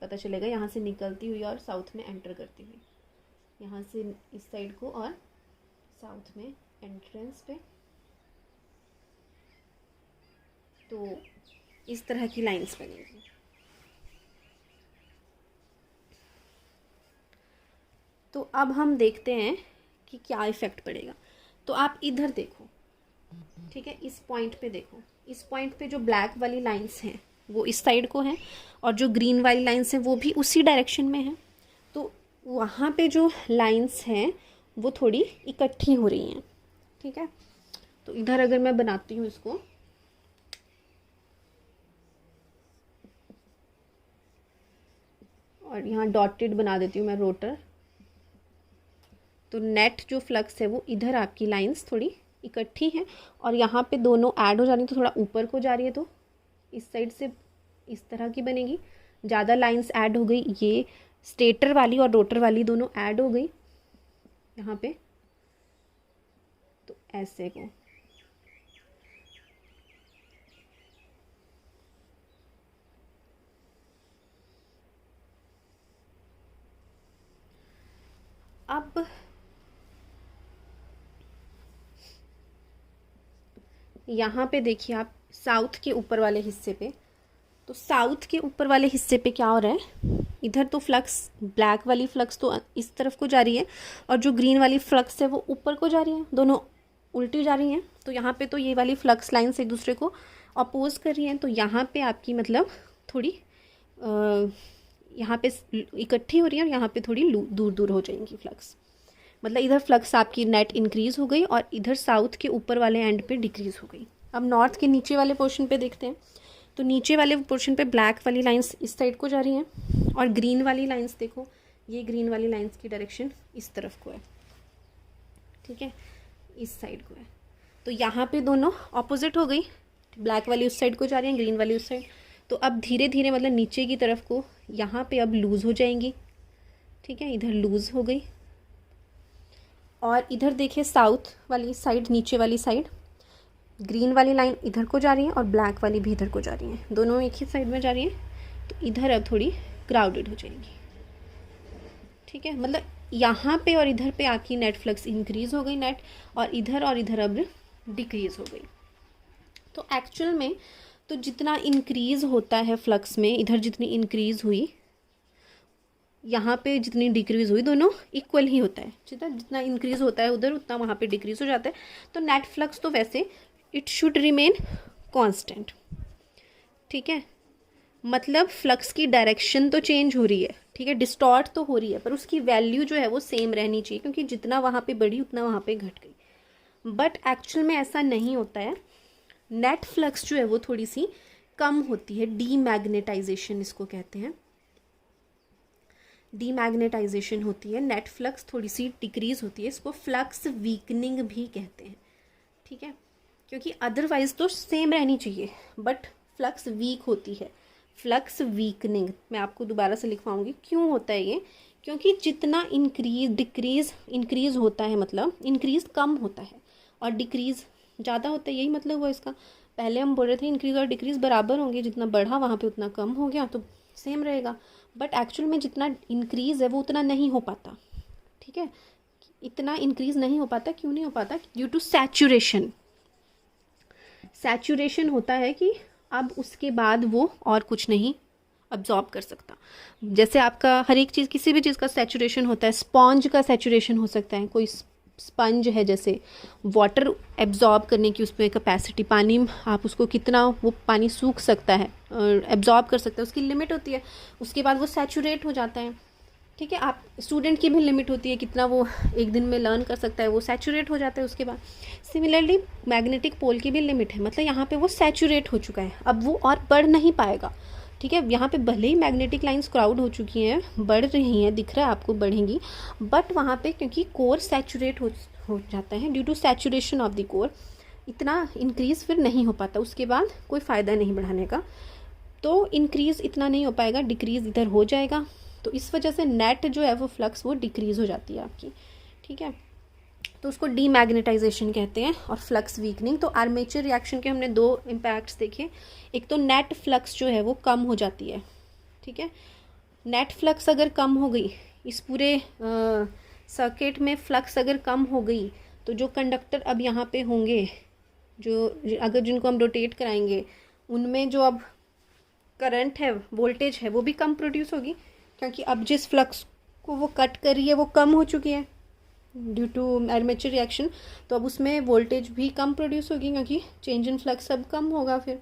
पता चलेगा। यहाँ से निकलती हुई और साउथ में एंटर करती हुई, यहाँ से इस साइड को और साउथ में एंट्रेंस पे। तो इस तरह की लाइंस बनेगी। तो अब हम देखते हैं कि क्या इफ़ेक्ट पड़ेगा। तो आप इधर देखो, ठीक है, इस पॉइंट पे देखो, इस पॉइंट पे जो ब्लैक वाली लाइंस हैं वो इस साइड को हैं और जो ग्रीन वाली लाइंस हैं वो भी उसी डायरेक्शन में हैं। तो वहाँ पे जो लाइंस हैं वो थोड़ी इकट्ठी हो रही हैं, ठीक है। तो इधर अगर मैं बनाती हूँ इसको, और यहाँ डॉटेड बना देती हूँ मैं रोटर, तो नेट जो फ्लक्स है वो इधर आपकी लाइंस थोड़ी इकट्ठी हैं और यहाँ पे दोनों ऐड हो जा रही हैं, तो थोड़ा ऊपर को जा रही है, तो इस साइड से इस तरह की बनेगी। ज़्यादा लाइंस ऐड हो गई, ये स्टेटर वाली और रोटर वाली दोनों ऐड हो गई यहाँ पे, तो ऐसे को। अब यहाँ पे देखिए आप साउथ के ऊपर वाले हिस्से पे, तो साउथ के ऊपर वाले हिस्से पे क्या हो रहा है, इधर तो फ्लक्स, ब्लैक वाली फ्लक्स तो इस तरफ को जा रही है और जो ग्रीन वाली फ्लक्स है वो ऊपर को जा रही है, दोनों उल्टी जा रही हैं। तो यहाँ पे तो ये वाली फ्लक्स लाइन्स एक दूसरे को अपोज कर रही हैं, तो यहाँ पे आपकी मतलब थोड़ी यहाँ पे इकट्ठी हो रही है और यहाँ पे थोड़ी दूर दूर हो जाएंगी फ्लक्स। मतलब इधर फ्लक्स आपकी नेट इंक्रीज़ हो गई और इधर साउथ के ऊपर वाले एंड पे डिक्रीज़ हो गई। अब नॉर्थ के नीचे वाले पोर्शन पे देखते हैं। तो नीचे वाले पोर्शन पे ब्लैक वाली लाइंस इस साइड को जा रही हैं और ग्रीन वाली लाइंस देखो, ये ग्रीन वाली लाइंस की डायरेक्शन इस तरफ को है, ठीक है, इस साइड को है। तो यहाँ पे दोनों ऑपोजिट हो गई, ब्लैक वाली उस साइड को जा रही है, ग्रीन वाली उस साइड। तो अब धीरे धीरे मतलब नीचे की तरफ को यहाँ पे अब लूज़ हो जाएंगी, ठीक है, इधर लूज़ हो गई। और इधर देखिए साउथ वाली साइड, नीचे वाली साइड, ग्रीन वाली लाइन इधर को जा रही है और ब्लैक वाली भी इधर को जा रही है, दोनों एक ही साइड में जा रही हैं, तो इधर अब थोड़ी क्राउडेड हो जाएंगी। ठीक है, मतलब यहाँ पे और इधर पे आपकी नेट फ्लक्स इंक्रीज़ हो गई नेट, और इधर अब डिक्रीज़ हो गई। तो एक्चुअल में तो जितना इंक्रीज़ होता है फ्लक्स में, इधर जितनी इंक्रीज़ हुई, यहाँ पे जितनी डिक्रीज़ हुई, दोनों इक्वल ही होता है। जितना इंक्रीज़ होता है उधर, उतना वहाँ पे डिक्रीज़ हो जाता है। तो नेट फ्लक्स तो वैसे इट शुड रिमेन कांस्टेंट। ठीक है, मतलब फ्लक्स की डायरेक्शन तो चेंज हो रही है, ठीक है, डिस्टॉर्ट तो हो रही है, पर उसकी वैल्यू जो है वो सेम रहनी चाहिए, क्योंकि जितना वहाँ पे बढ़ी उतना वहाँ पे घट गई। बट एक्चुअल में ऐसा नहीं होता है। नेट फ्लक्स जो है वो थोड़ी सी कम होती है, डीमैग्नेटाइजेशन इसको कहते हैं, डीमैग्नेटाइजेशन होती है। नेट फ्लक्स थोड़ी सी डिक्रीज होती है, इसको फ्लक्स वीकनिंग भी कहते हैं। ठीक है, क्योंकि अदरवाइज तो सेम रहनी चाहिए, बट फ्लक्स वीक होती है, फ्लक्स वीकनिंग। मैं आपको दोबारा से लिखवाऊंगी क्यों होता है ये, क्योंकि जितना इंक्रीज होता है, मतलब इंक्रीज कम होता है और डिक्रीज ज़्यादा होता है, यही मतलब हुआ इसका। पहले हम बोल रहे थे इंक्रीज और डिक्रीज बराबर होंगे, जितना बढ़ा वहाँ पे उतना कम हो गया, तो सेम रहेगा। बट एक्चुअल में जितना इंक्रीज़ है वो उतना नहीं हो पाता। ठीक है, इतना इंक्रीज़ नहीं हो पाता। क्यों नहीं हो पाता? Due to saturation. सैचुरेशन होता है कि अब उसके बाद वो और कुछ नहीं अब्जॉर्ब कर सकता। जैसे आपका हर एक चीज़, किसी भी चीज़ का सैचुरेशन होता है। स्पॉन्ज का सैचुरेशन हो सकता है, कोई स्पंज है, जैसे वाटर एब्जॉर्ब करने की उस पर कैपेसिटी, पानी आप उसको कितना, वो पानी सूख सकता है, एब्जॉर्ब कर सकता है, उसकी लिमिट होती है। उसके बाद वो सैचुरेट हो जाता है। ठीक है, आप स्टूडेंट की भी लिमिट होती है, कितना वो एक दिन में लर्न कर सकता है, वो सैचुरेट हो जाता है उसके बाद। सिमिलरली मैग्नेटिक पोल की भी लिमिट है, मतलब यहाँ पे वो सैचुरेट हो चुका है, अब वो और बढ़ नहीं पाएगा। ठीक है, यहाँ पे भले ही मैग्नेटिक लाइंस क्राउड हो चुकी हैं, बढ़ रही हैं, दिख रहा है आपको बढ़ेंगी, बट वहाँ पे क्योंकि कोर सैचुरेट हो जाता है, due to saturation of the core, इतना इंक्रीज़ फिर नहीं हो पाता। उसके बाद कोई फ़ायदा नहीं बढ़ाने का, तो इंक्रीज़ इतना नहीं हो पाएगा, डिक्रीज़ इधर हो जाएगा। तो इस वजह से नेट जो है वो फ्लक्स वो डिक्रीज़ हो जाती है आपकी। ठीक है, तो उसको डीमैग्नेटाइजेशन कहते हैं और फ्लक्स वीकनिंग। तो आर्मेचर रिएक्शन के हमने दो इम्पैक्ट्स देखे। एक तो नेट फ्लक्स जो है वो कम हो जाती है। ठीक है, नेट फ्लक्स अगर कम हो गई, इस पूरे सर्किट में फ्लक्स अगर कम हो गई, तो जो कंडक्टर अब यहाँ पे होंगे, जो अगर जिनको हम रोटेट कराएंगे, उनमें जो अब करंट है, वोल्टेज है, वो भी कम प्रोड्यूस होगी, क्योंकि अब जिस फ्लक्स को वो कट कर रही है वो कम हो चुकी है ड्यू टू आर्मेचर रिएक्शन। तो अब उसमें वोल्टेज भी कम प्रोड्यूस होगी, क्योंकि चेंज इन फ्लक्स अब कम होगा फिर।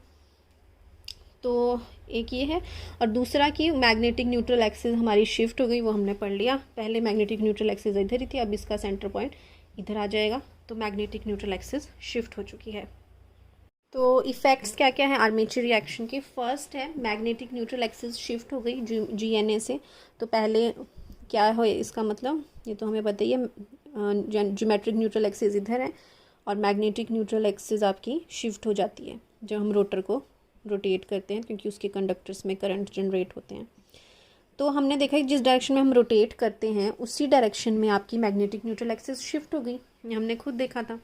तो एक ये है, और दूसरा कि मैग्नेटिक न्यूट्रल एक्सिस हमारी शिफ्ट हो गई, वो हमने पढ़ लिया। पहले मैग्नेटिक न्यूट्रल एक्सिस इधर ही थी, अब इसका सेंटर पॉइंट इधर आ जाएगा, तो मैग्नेटिक न्यूट्रल एक्सिस शिफ्ट हो चुकी है। तो इफ़ेक्ट्स क्या क्या है आर्मेचर रिएक्शन के? फर्स्ट है मैग्नेटिक न्यूट्रल एक्सिस शिफ्ट हो गई GNA से। तो पहले क्या हो इसका मतलब, ये तो हमें बताइए। ज्योमेट्रिक न्यूट्रल एक्सिस इधर है और मैग्नेटिक न्यूट्रल एक्सिस आपकी शिफ्ट हो जाती है जब हम रोटर को रोटेट करते हैं, क्योंकि उसके कंडक्टर्स में करंट जनरेट होते हैं। तो हमने देखा कि जिस डायरेक्शन में हम रोटेट करते हैं उसी डायरेक्शन में आपकी मैग्नेटिक न्यूट्रल एक्सिस शिफ्ट हो गई, ये हमने खुद देखा था।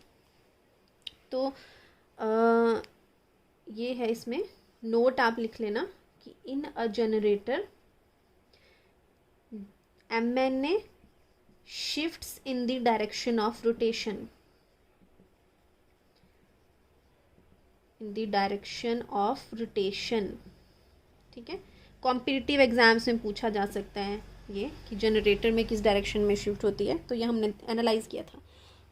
तो ये है, इसमें नोट आप लिख लेना कि in a generator MNA shifts in the direction of rotation, in the direction of rotation। ठीक है, कॉम्पिटिटिव एग्जाम्स में पूछा जा सकता है ये कि जनरेटर में किस डायरेक्शन में शिफ्ट होती है, तो ये हमने एनालाइज किया था।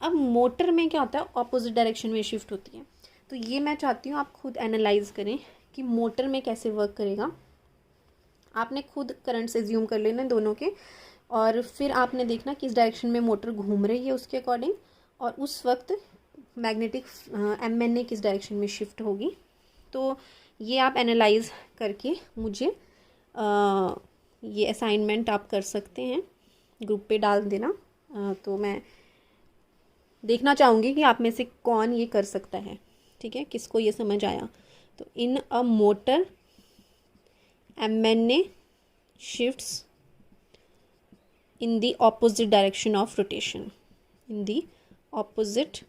अब मोटर में क्या होता है, ऑपोजिट डायरेक्शन में शिफ्ट होती है। तो ये मैं चाहती हूँ आप खुद एनालाइज करें कि मोटर में कैसे वर्क करेगा। आपने खुद करंट एज्यूम कर लेना दोनों के, और फिर आपने देखना किस डायरेक्शन में मोटर घूम रही है उसके अकॉर्डिंग, और उस वक्त मैग्नेटिक MNA किस डायरेक्शन में शिफ्ट होगी। तो ये आप एनालाइज करके मुझे ये असाइनमेंट आप कर सकते हैं, ग्रुप पे डाल देना। तो मैं देखना चाहूँगी कि आप में से कौन ये कर सकता है। ठीक है, किसको ये समझ आया। तो in a motor MNA shifts in the opposite direction of rotation, in the opposite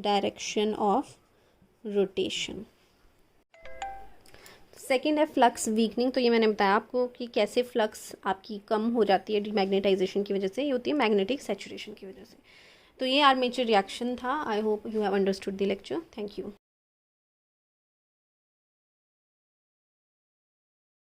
direction of rotation. Second है फ्लक्स वीकनिंग। तो ये मैंने बताया आपको कि कैसे फ्लक्स आपकी कम हो जाती है डीमैग्नेटाइजेशन की वजह से। ये होती है मैग्नेटिक सैचुरेशन की वजह से। तो ये आर्मेचर रिएक्शन था। I hope you have understood the lecture. Thank you.